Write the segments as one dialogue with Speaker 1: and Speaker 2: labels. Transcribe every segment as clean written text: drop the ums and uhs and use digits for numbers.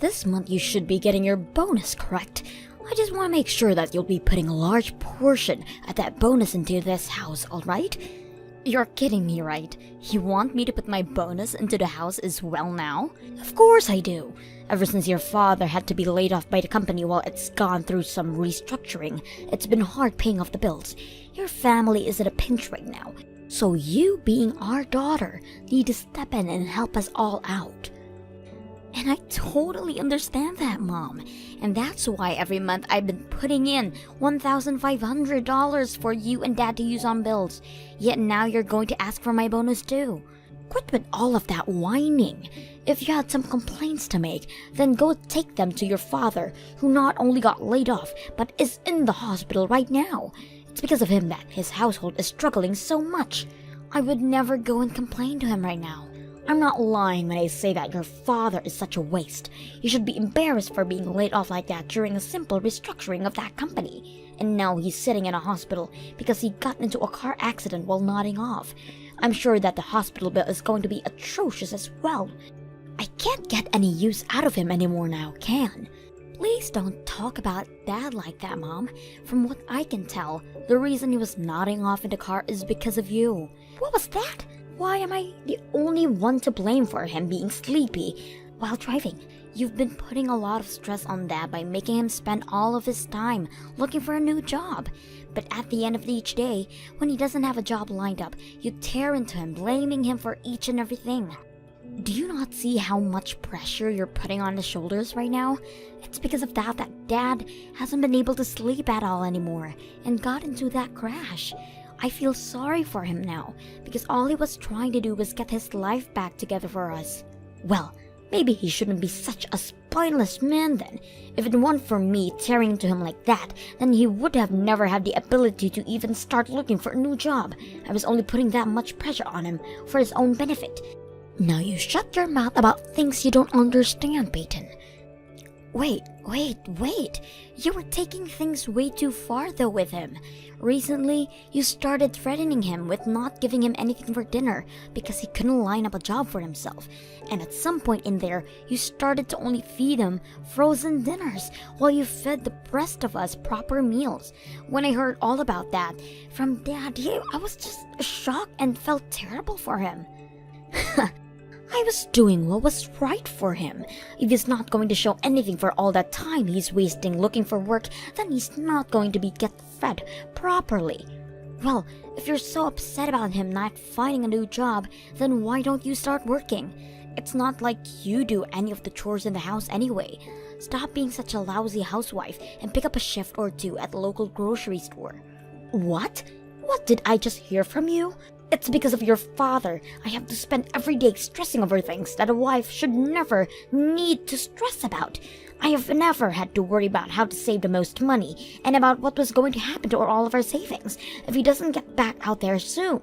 Speaker 1: This month you should be getting your bonus, correct? I just want to make sure that you'll be putting a large portion of that bonus into this house, alright? You're kidding me, right? You want me to put my bonus into the house as well now? Of course I do. Ever since your father had to be laid off by the company while it's gone through some restructuring, it's been hard paying off the bills. Your family is in a pinch right now. So you, being our daughter, need to step in and help us all out. And I totally understand that, Mom. And that's why every month I've been putting in $1,500 for you and Dad to use on bills. Yet now you're going to ask for my bonus too. Quit with all of that whining. If you had some complaints to make, then go take them to your father, who not only got laid off, but is in the hospital right now. It's because of him that his household is struggling so much. I would never go and complain to him right now. I'm not lying when I say that your father is such a waste. You should be embarrassed for being laid off like that during a simple restructuring of that company. And now he's sitting in a hospital because he got into a car accident while nodding off. I'm sure that the hospital bill is going to be atrocious as well. I can't get any use out of him anymore now, can? Please don't talk about Dad like that, Mom. From what I can tell, the reason he was nodding off in the car is because of you. What was that? Why am I the only one to blame for him being sleepy while driving? You've been putting a lot of stress on Dad by making him spend all of his time looking for a new job. But at the end of each day, when he doesn't have a job lined up, you tear into him, blaming him for each and everything. Do you not see how much pressure you're putting on his shoulders right now? It's because of that Dad hasn't been able to sleep at all anymore and got into that crash. I feel sorry for him now, because all he was trying to do was get his life back together for us. Well, maybe he shouldn't be such a spineless man then. If it weren't for me tearing into him like that, then he would have never had the ability to even start looking for a new job. I was only putting that much pressure on him for his own benefit. Now you shut your mouth about things you don't understand, Peyton. Wait. You were taking things way too far though with him. Recently, you started threatening him with not giving him anything for dinner because he couldn't line up a job for himself. And at some point in there, you started to only feed him frozen dinners while you fed the rest of us proper meals. When I heard all about that from Dad, I was just shocked and felt terrible for him. I was doing what was right for him. If he's not going to show anything for all that time he's wasting looking for work, then he's not going to get fed properly. Well, if you're so upset about him not finding a new job, then why don't you start working? It's not like you do any of the chores in the house anyway. Stop being such a lousy housewife and pick up a shift or two at the local grocery store. What? What did I just hear from you? It's because of your father. I have to spend every day stressing over things that a wife should never need to stress about. I have never had to worry about how to save the most money and about what was going to happen to all of our savings if he doesn't get back out there soon.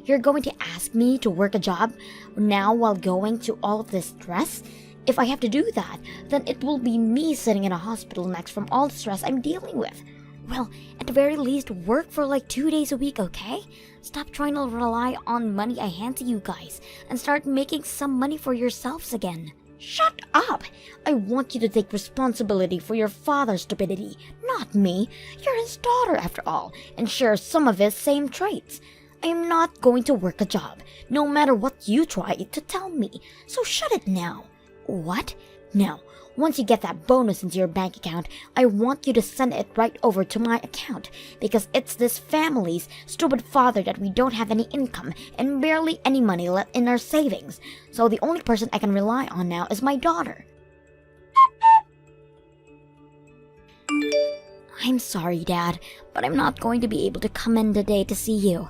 Speaker 1: You're going to ask me to work a job now while going to all of this stress? If I have to do that, then it will be me sitting in a hospital next from all the stress I'm dealing with. Well, at the very least, work for like 2 days a week, okay? Stop trying to rely on money I hand to you guys and start making some money for yourselves again. Shut up! I want you to take responsibility for your father's stupidity, not me. You're his daughter after all, and share some of his same traits. I am not going to work a job, no matter what you try to tell me, so shut it now. What? Now, once you get that bonus into your bank account, I want you to send it right over to my account, because it's this family's stupid father that we don't have any income and barely any money left in our savings. So the only person I can rely on now is my daughter. I'm sorry, Dad, but I'm not going to be able to come in today to see you.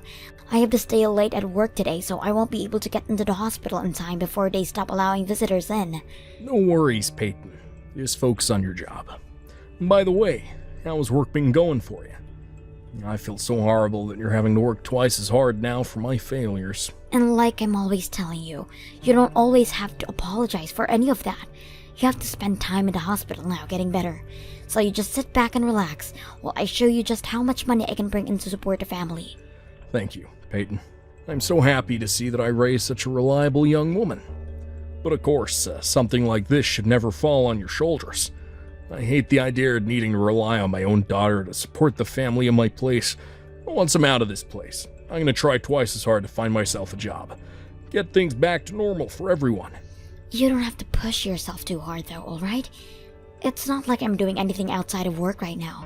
Speaker 1: I have to stay late at work today, so I won't be able to get into the hospital in time before they stop allowing visitors in.
Speaker 2: No worries, Peyton. Just focus on your job. And by the way, how's work been going for you? I feel so horrible that you're having to work twice as hard now for my failures.
Speaker 1: And like I'm always telling you, you don't always have to apologize for any of that. You have to spend time in the hospital now getting better. So you just sit back and relax while I show you just how much money I can bring in to support the family.
Speaker 2: Thank you, Peyton. I'm so happy to see that I raised such a reliable young woman. But of course, something like this should never fall on your shoulders. I hate the idea of needing to rely on my own daughter to support the family in my place. Once I'm out of this place, I'm going to try twice as hard to find myself a job. Get things back to normal for everyone.
Speaker 1: You don't have to push yourself too hard though, alright? It's not like I'm doing anything outside of work right now.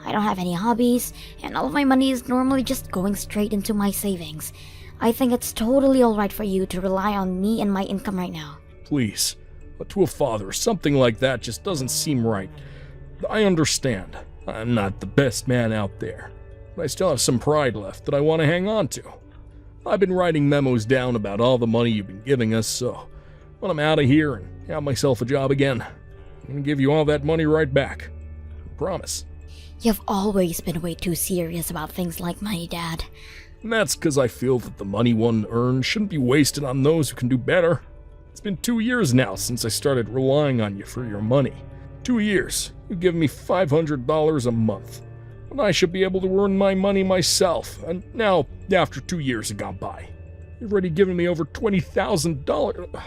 Speaker 1: I don't have any hobbies, and all of my money is normally just going straight into my savings. I think it's totally alright for you to rely on me and my income right now.
Speaker 2: Please. But to a father, something like that just doesn't seem right. I understand. I'm not the best man out there. But I still have some pride left that I want to hang on to. I've been writing memos down about all the money you've been giving us, so when I'm out of here and have myself a job again, I'm going to give you all that money right back. I promise.
Speaker 1: You've always been way too serious about things like money, Dad.
Speaker 2: And that's because I feel that the money one earns shouldn't be wasted on those who can do better. It's been 2 years now since I started relying on you for your money. 2 years. You've given me $500 a month. And I should be able to earn my money myself. And now, after 2 years have gone by, you've already given me over $20,000.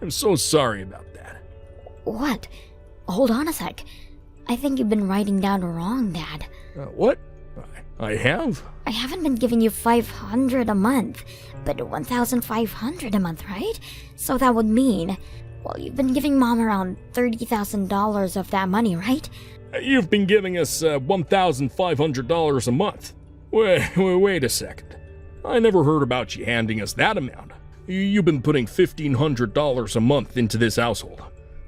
Speaker 2: I'm so sorry about that.
Speaker 1: What? Hold on a sec. I think you've been writing down wrong, Dad.
Speaker 2: What? I have?
Speaker 1: I haven't been giving you $500 a month, but $1,500 a month, right? So that would mean, well, you've been giving Mom around $30,000 of that money, right?
Speaker 2: You've been giving us $1,500 a month. Wait a second. I never heard about you handing us that amount. You've been putting $1,500 a month into this household,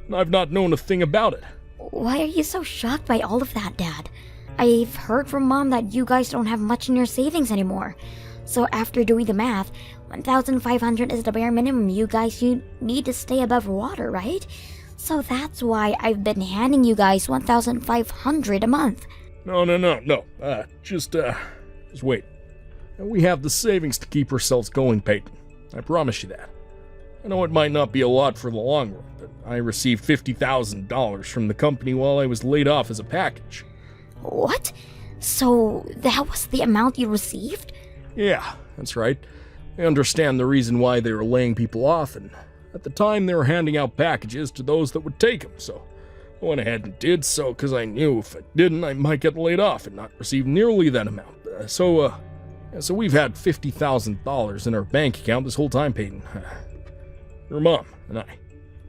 Speaker 2: and I've not known a thing about it.
Speaker 1: Why are you so shocked by all of that, Dad? I've heard from Mom that you guys don't have much in your savings anymore. So after doing the math, $1,500 is the bare minimum you need to stay above water, right? So that's why I've been handing you guys $1,500 a month.
Speaker 2: No. Just wait. We have the savings to keep ourselves going, Peyton. I promise you that. I know it might not be a lot for the long run, but I received $50,000 from the company while I was laid off as a package.
Speaker 1: What? So that was the amount you received?
Speaker 2: Yeah, that's right. I understand the reason why they were laying people off, and at the time they were handing out packages to those that would take them, so I went ahead and did so because I knew if I didn't, I might get laid off and not receive nearly that amount. So we've had $50,000 in our bank account this whole time, Peyton. Your mom and I.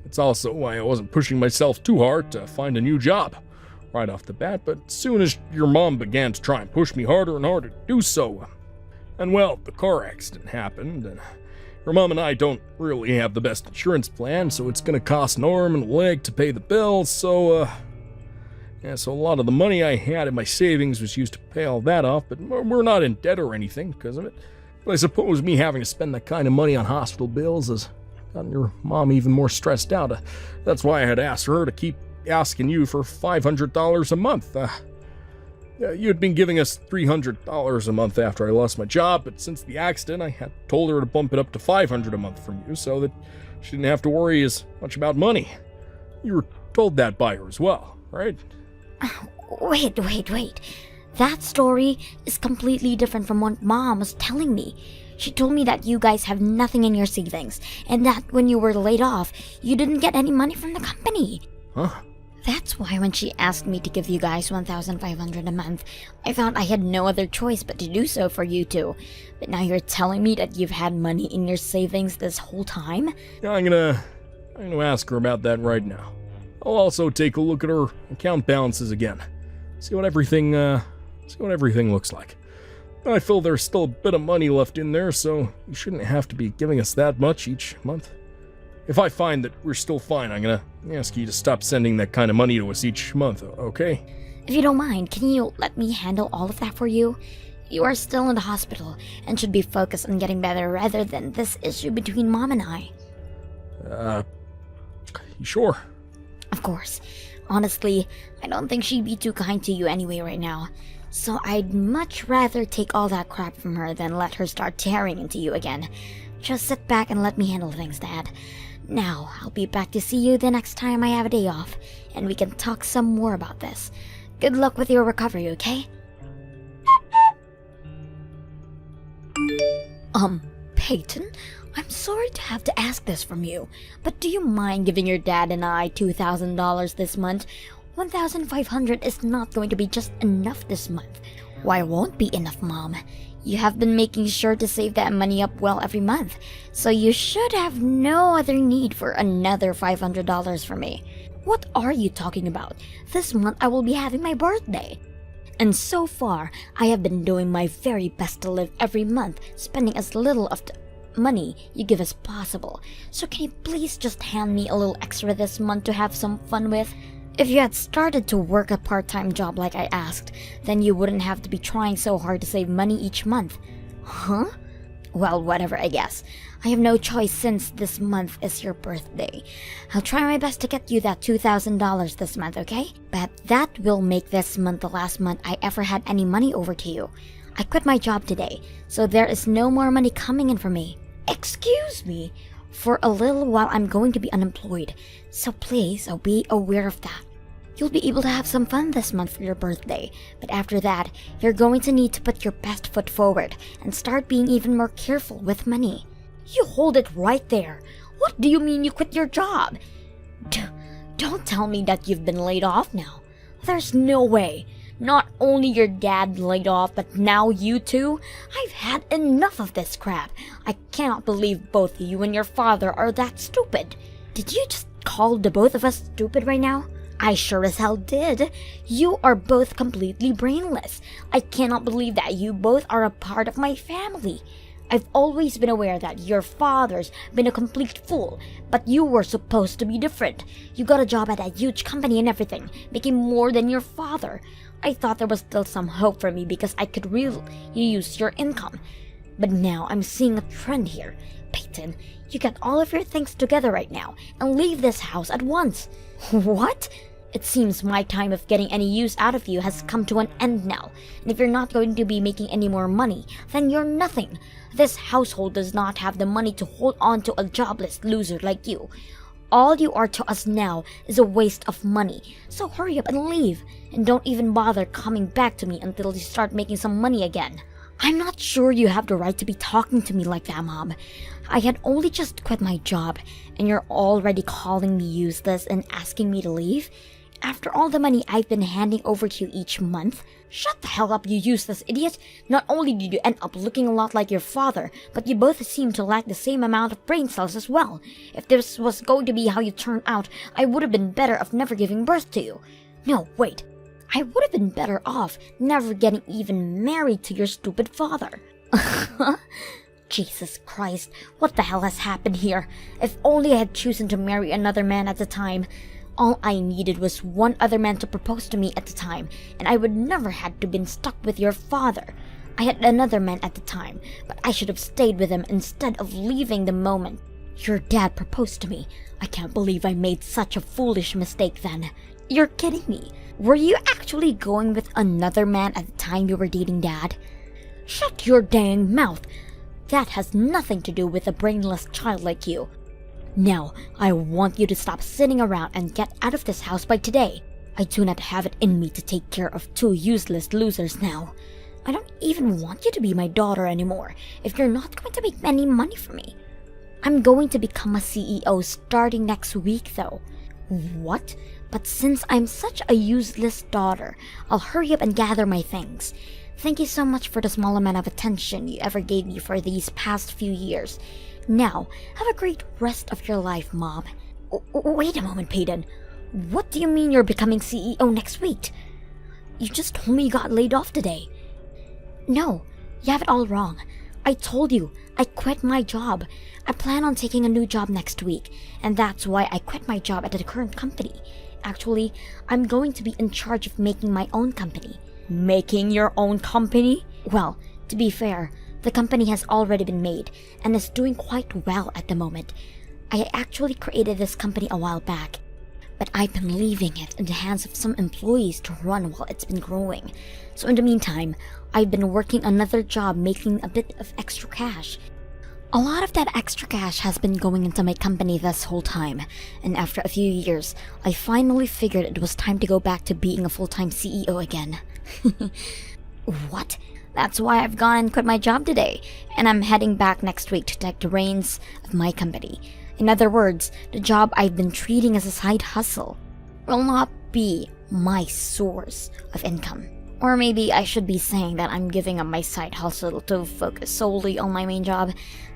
Speaker 2: It's also why I wasn't pushing myself too hard to find a new job right off the bat, but as soon as your mom began to try and push me harder and harder to do so, and well, the car accident happened, and your mom and I don't really have the best insurance plan, so it's going to cost an arm and a leg to pay the bills, so a lot of the money I had in my savings was used to pay all that off, but we're not in debt or anything because of it. But I suppose me having to spend that kind of money on hospital bills has gotten your mom even more stressed out. That's why I had asked her to keep asking you for $500 a month. You had been giving us $300 a month after I lost my job, but since the accident, I had told her to bump it up to $500 a month from you so that she didn't have to worry as much about money. You were told that by her as well, right?
Speaker 1: Wait. That story is completely different from what Mom was telling me. She told me that you guys have nothing in your savings, and that when you were laid off, you didn't get any money from the company.
Speaker 2: Huh?
Speaker 1: That's why when she asked me to give you guys $1,500 a month, I thought I had no other choice but to do so for you two. But now you're telling me that you've had money in your savings this whole time?
Speaker 2: Yeah, I'm gonna ask her about that right now. I'll also take a look at her account balances again. See what everything looks like. I feel there's still a bit of money left in there, so you shouldn't have to be giving us that much each month. If I find that we're still fine, I'm gonna ask you to stop sending that kind of money to us each month, okay?
Speaker 1: If you don't mind, can you let me handle all of that for you? You are still in the hospital and should be focused on getting better rather than this issue between Mom and I.
Speaker 2: You sure?
Speaker 1: Of course. Honestly, I don't think she'd be too kind to you anyway right now. So I'd much rather take all that crap from her than let her start tearing into you again. Just sit back and let me handle things, Dad. Now, I'll be back to see you the next time I have a day off, and we can talk some more about this. Good luck with your recovery, okay?
Speaker 3: Peyton?
Speaker 1: I'm sorry to have to ask this from you, but do you mind giving your dad and I $2,000 this month? $1,500 is not going to be just enough this month. Why won't be enough, Mom? You have been making sure to save that money up well every month, so you should have no other need for another $500 from me. What are you talking about? This month I will be having my birthday. And so far, I have been doing my very best to live every month, spending as little of the money you give as possible. So can you please just hand me a little extra this month to have some fun with? If you had started to work a part-time job like I asked, then you wouldn't have to be trying so hard to save money each month. Huh? Well, whatever, I guess. I have no choice since this month is your birthday. I'll try my best to get you that $2,000 this month, okay? But that will make this month the last month I ever had any money over to you. I quit my job today, so there is no more money coming in for me. Excuse me? For a little while I'm going to be unemployed, so please be aware of that. You'll be able to have some fun this month for your birthday, but after that, you're going to need to put your best foot forward and start being even more careful with money. You hold it right there. What do you mean you quit your job? Don't tell me that you've been laid off now. There's no way. Not only your dad laid off, but now you too? I've had enough of this crap. I cannot believe both you and your father are that stupid. Did you just call the both of us stupid right now? I sure as hell did. You are both completely brainless. I cannot believe that you both are a part of my family. I've always been aware that your father's been a complete fool, but you were supposed to be different. You got a job at a huge company and everything, making more than your father. I thought there was still some hope for me because I could really use your income. But now I'm seeing a trend here. Peyton, you get all of your things together right now and leave this house at once. What? It seems my time of getting any use out of you has come to an end now. And if you're not going to be making any more money, then you're nothing. This household does not have the money to hold on to a jobless loser like you. All you are to us now is a waste of money. So hurry up and leave. And don't even bother coming back to me until you start making some money again. I'm not sure you have the right to be talking to me like that, Mom. I had only just quit my job, and you're already calling me useless and asking me to leave? After all the money I've been handing over to you each month? Shut the hell up, you useless idiot! Not only did you end up looking a lot like your father, but you both seem to lack the same amount of brain cells as well. If this was going to be how you turned out, I would have been better off never giving birth to you. No, wait. I would have been better off never getting even married to your stupid father. Jesus Christ, what the hell has happened here? If only I had chosen to marry another man at the time. All I needed was one other man to propose to me at the time, and I would never had to been stuck with your father. I had another man at the time, but I should have stayed with him instead of leaving the moment your dad proposed to me. I can't believe I made such a foolish mistake then. You're kidding me. Were you actually going with another man at the time you were dating Dad? Shut your dang mouth. That has nothing to do with a brainless child like you. Now, I want you to stop sitting around and get out of this house by today. I do not have it in me to take care of two useless losers now. I don't even want you to be my daughter anymore if you're not going to make any money for me. I'm going to become a CEO starting next week though. What? But since I'm such a useless daughter, I'll hurry up and gather my things. Thank you so much for the small amount of attention you ever gave me for these past few years. Now, have a great rest of your life, Mom. Wait a moment, Peyton. What do you mean you're becoming CEO next week? You just told me you got laid off today. No, you have it all wrong. I told you, I quit my job. I plan on taking a new job next week, and that's why I quit my job at the current company. Actually, I'm going to be in charge of making my own company. Making your own company? Well, to be fair, the company has already been made and is doing quite well at the moment. I actually created this company a while back, but I've been leaving it in the hands of some employees to run while it's been growing. So in the meantime, I've been working another job making a bit of extra cash. A lot of that extra cash has been going into my company this whole time, and after a few years, I finally figured it was time to go back to being a full-time CEO again. What? That's why I've gone and quit my job today, and I'm heading back next week to take the reins of my company. In other words, the job I've been treating as a side hustle will not be my source of income. Or maybe I should be saying that I'm giving up my side hustle to focus solely on my main job.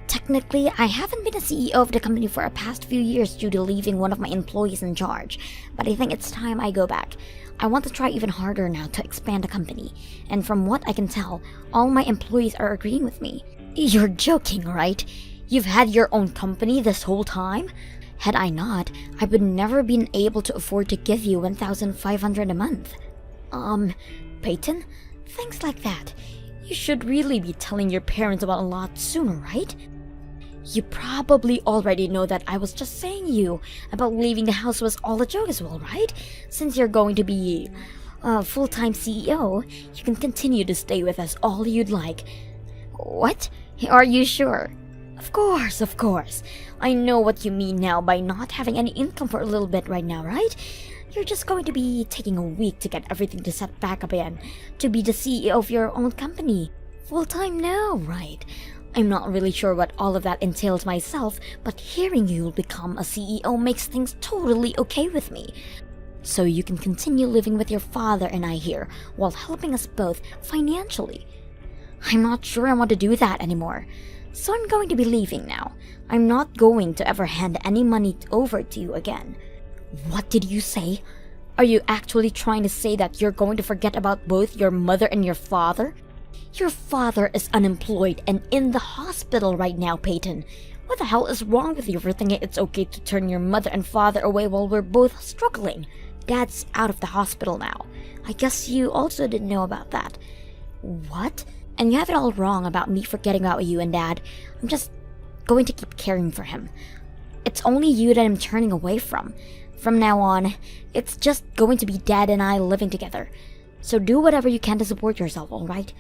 Speaker 1: Technically, I haven't been a CEO of the company for the past few years due to leaving one of my employees in charge, but I think it's time I go back. I want to try even harder now to expand the company, and from what I can tell, all my employees are agreeing with me. You're joking, right? You've had your own company this whole time? Had I not, I would never been able to afford to give you $1,500 a month. Peyton? Things like that. You should really be telling your parents about a lot sooner, right? You probably already know that I was just saying you about leaving the house was all a joke as well, right? Since you're going to be a full-time CEO, you can continue to stay with us all you'd like. What? Are you sure? Of course, of course. I know what you mean now by not having any income for a little bit right now, right? You're just going to be taking a week to get everything to set back up again, to be the CEO of your own company. Full-time now, right? I'm not really sure what all of that entails myself, but hearing you'll become a CEO makes things totally okay with me. So you can continue living with your father and I here, while helping us both financially. I'm not sure I want to do that anymore. So I'm going to be leaving now. I'm not going to ever hand any money over to you again. What did you say? Are you actually trying to say that you're going to forget about both your mother and your father? Your father is unemployed and in the hospital right now, Peyton. What the hell is wrong with you for thinking it's okay to turn your mother and father away while we're both struggling? Dad's out of the hospital now. I guess you also didn't know about that. What? And you have it all wrong about me forgetting about you and Dad. I'm just going to keep caring for him. It's only you that I'm turning away from. From now on, it's just going to be Dad and I living together. So do whatever you can to support yourself, alright?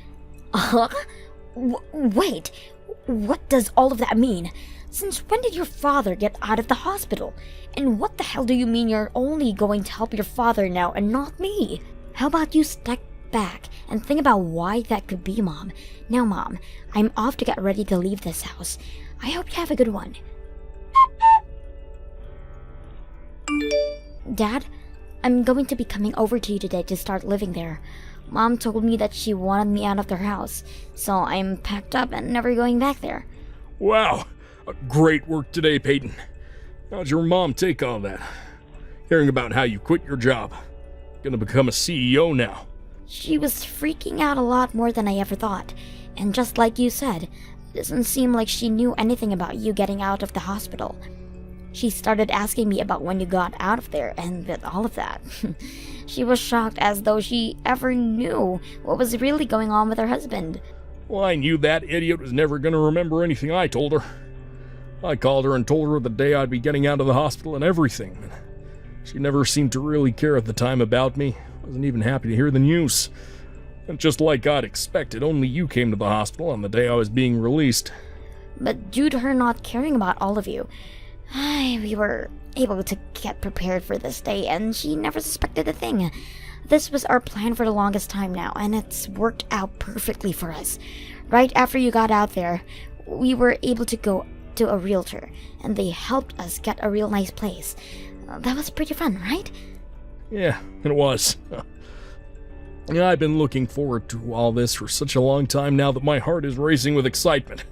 Speaker 1: Wait, what does all of that mean? Since when did your father get out of the hospital? And what the hell do you mean you're only going to help your father now and not me? How about you step back and think about why that could be, Mom. Now, Mom, I'm off to get ready to leave this house. I hope you have a good one. Dad, I'm going to be coming over to you today to start living there. Mom told me that she wanted me out of their house, so I'm packed up and never going back there.
Speaker 2: Wow, great work today, Peyton. How'd your mom take all that? Hearing about how you quit your job. Gonna become a CEO now.
Speaker 1: She was freaking out a lot more than I ever thought. And just like you said, it doesn't seem like she knew anything about you getting out of the hospital. She started asking me about when you got out of there and all of that. She was shocked as though she ever knew what was really going on with her husband.
Speaker 2: Well, I knew that idiot was never going to remember anything I told her. I called her and told her the day I'd be getting out of the hospital and everything. She never seemed to really care at the time about me. Wasn't even happy to hear the news. And just like I'd expected, only you came to the hospital on the day I was being released.
Speaker 1: But due to her not caring about all of you, we were able to get prepared for this day, and she never suspected a thing. This was our plan for the longest time now, and it's worked out perfectly for us. Right after you got out there, we were able to go to a realtor, and they helped us get a real nice place. That was pretty fun, right?
Speaker 2: Yeah, it was. Yeah, I've been looking forward to all this for such a long time now that my heart is racing with excitement.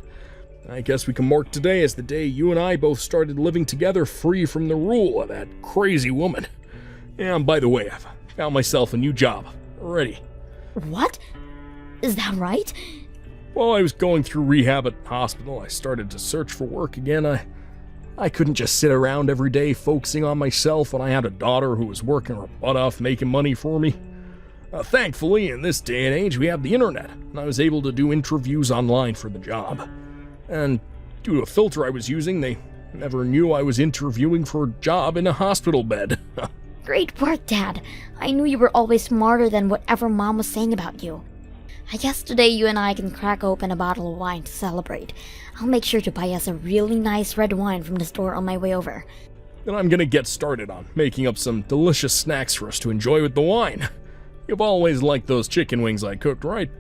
Speaker 2: I guess we can mark today as the day you and I both started living together free from the rule of that crazy woman. And by the way, I've found myself a new job already.
Speaker 1: What? Is that right?
Speaker 2: While I was going through rehab at hospital, I started to search for work again. I couldn't just sit around every day focusing on myself when I had a daughter who was working her butt off making money for me. Thankfully, in this day and age, we have the internet, and I was able to do interviews online for the job. And due to a filter I was using, they never knew I was interviewing for a job in a hospital bed.
Speaker 1: Great work, Dad. I knew you were always smarter than whatever Mom was saying about you. I guess today you and I can crack open a bottle of wine to celebrate. I'll make sure to buy us a really nice red wine from the store on my way over.
Speaker 2: Then I'm gonna get started on making up some delicious snacks for us to enjoy with the wine. You've always liked those chicken wings I cooked, right?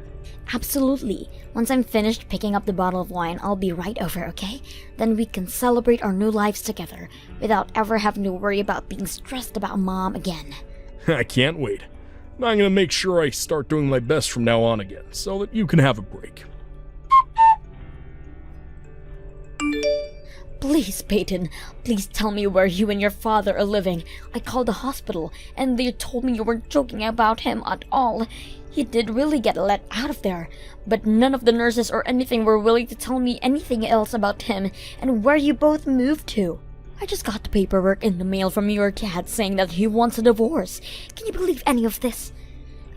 Speaker 1: Absolutely. Once I'm finished picking up the bottle of wine, I'll be right over, okay? Then we can celebrate our new lives together without ever having to worry about being stressed about Mom again.
Speaker 2: I can't wait. I'm gonna make sure I start doing my best from now on again, so that you can have a break.
Speaker 1: Please, Peyton, please tell me where you and your father are living. I called the hospital, and they told me you weren't joking about him at all. He did really get let out of there, but none of the nurses or anything were willing to tell me anything else about him and where you both moved to. I just got the paperwork in the mail from your dad saying that he wants a divorce. Can you believe any of this?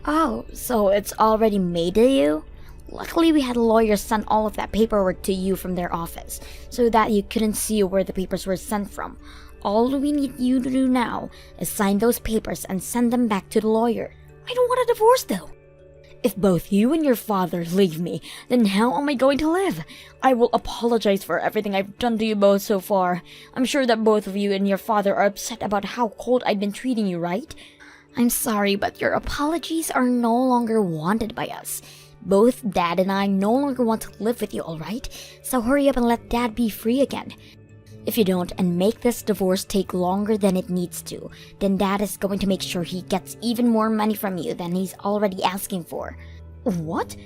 Speaker 1: Oh, so it's already made to you? Luckily, we had lawyers send all of that paperwork to you from their office, so that you couldn't see where the papers were sent from. All we need you to do now is sign those papers and send them back to the lawyer. I don't want a divorce, though. If both you and your father leave me, then how am I going to live? I will apologize for everything I've done to you both so far. I'm sure that both of you and your father are upset about how cold I've been treating you, right? I'm sorry, but your apologies are no longer wanted by us. Both Dad and I no longer want to live with you, alright? So hurry up and let Dad be free again. If you don't and make this divorce take longer than it needs to, then Dad is going to make sure he gets even more money from you than he's already asking for. What?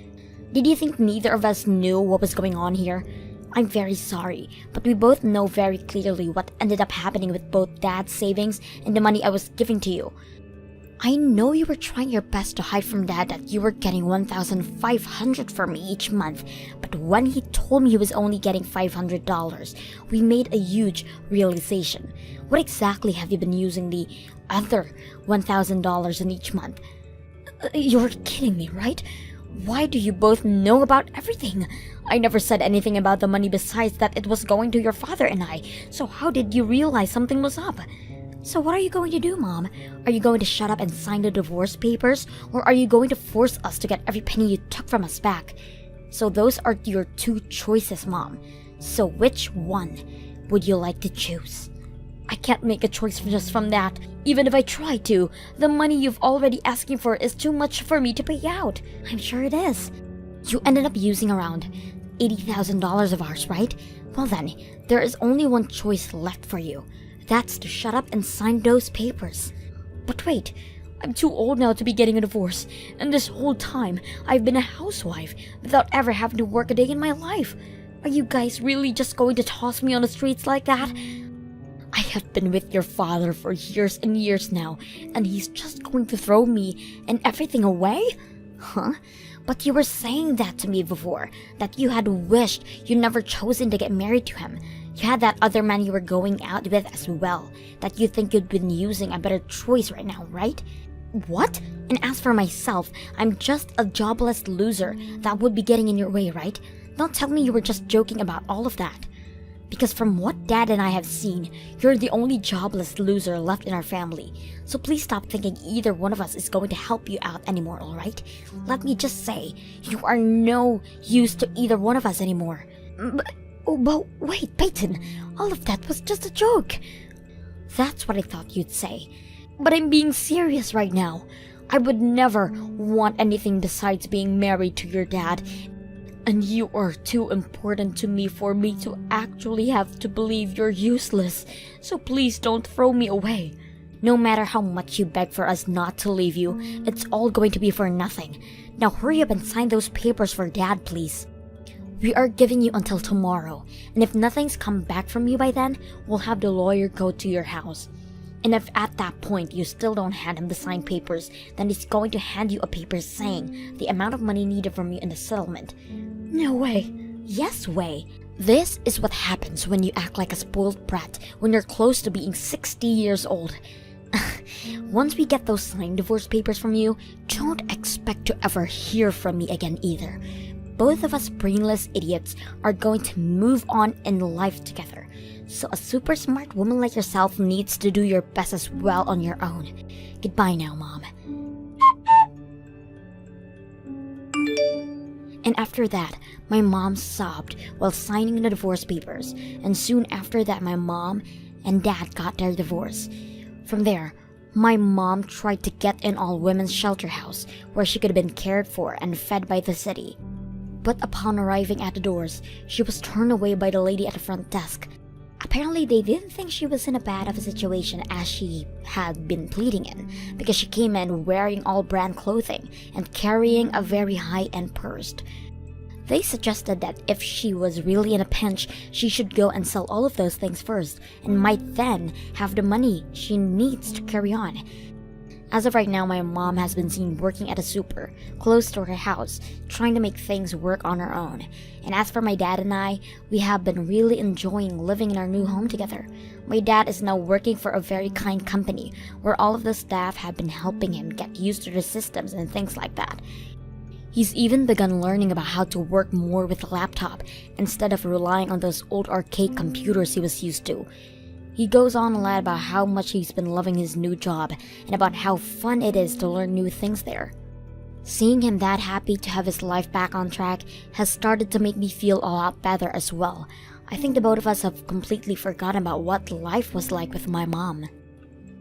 Speaker 1: Did you think neither of us knew what was going on here? I'm very sorry, but we both know very clearly what ended up happening with both Dad's savings and the money I was giving to you. I know you were trying your best to hide from Dad that you were getting $1,500 from me each month, but when he told me he was only getting $500, we made a huge realization. What exactly have you been using the other $1,000 in each month? You're kidding me, right? Why do you both know about everything? I never said anything about the money besides that it was going to your father and I, so how did you realize something was up? So what are you going to do, Mom? Are you going to shut up and sign the divorce papers? Or are you going to force us to get every penny you took from us back? So those are your two choices, Mom. So which one would you like to choose? I can't make a choice just from that. Even if I try to, the money you've already asking for is too much for me to pay out. I'm sure it is. You ended up using around $80,000 of ours, right? Well then, there is only one choice left for you. That's to shut up and sign those papers. But wait, I'm too old now to be getting a divorce, and this whole time I've been a housewife without ever having to work a day in my life. Are you guys really just going to toss me on the streets like that? I have been with your father for years and years now, and he's just going to throw me and everything away? Huh? But you were saying that to me before, that you had wished you never chosen to get married to him. You had that other man you were going out with as well, that you think you'd been using a better choice right now, right? What? And as for myself, I'm just a jobless loser that would be getting in your way, right? Don't tell me you were just joking about all of that. Because from what Dad and I have seen, you're the only jobless loser left in our family. So please stop thinking either one of us is going to help you out anymore, alright? Let me just say, you are no use to either one of us anymore. But wait, Peyton, all of that was just a joke. That's what I thought you'd say. But I'm being serious right now. I would never want anything besides being married to your dad. And you are too important to me for me to actually have to believe you're useless. So please don't throw me away. No matter how much you beg for us not to leave you, it's all going to be for nothing. Now hurry up and sign those papers for Dad, please. We are giving you until tomorrow, and if nothing's come back from you by then, we'll have the lawyer go to your house. And if at that point you still don't hand him the signed papers, then he's going to hand you a paper saying the amount of money needed from you in the settlement. No way. Yes way. This is what happens when you act like a spoiled brat when you're close to being 60 years old. Once we get those signed divorce papers from you, don't expect to ever hear from me again either. Both of us brainless idiots are going to move on in life together. So a super smart woman like yourself needs to do your best as well on your own. Goodbye now, Mom. And after that, my mom sobbed while signing the divorce papers, and soon after that my mom and Dad got their divorce. From there, My mom tried to get in all women's shelter house where she could have been cared for and fed by the city. But upon arriving at the doors, she was turned away by the lady at the front desk. Apparently, they didn't think she was in a bad of a situation as she had been pleading in, because she came in wearing all brand clothing and carrying a very high-end purse. They suggested that if she was really in a pinch, she should go and sell all of those things first and might then have the money she needs to carry on. As of right now, my mom has been seen working at a super close to her house, trying to make things work on her own. And as for my dad and I, we have been really enjoying living in our new home together. My dad is now working for a very kind company where all of the staff have been helping him get used to the systems and things like that. He's even begun learning about how to work more with a laptop instead of relying on those old arcade computers he was used to. He goes on a lot about how much he's been loving his new job and about how fun it is to learn new things there. Seeing him that happy to have his life back on track has started to make me feel a lot better as well. I think the both of us have completely forgotten about what life was like with my mom.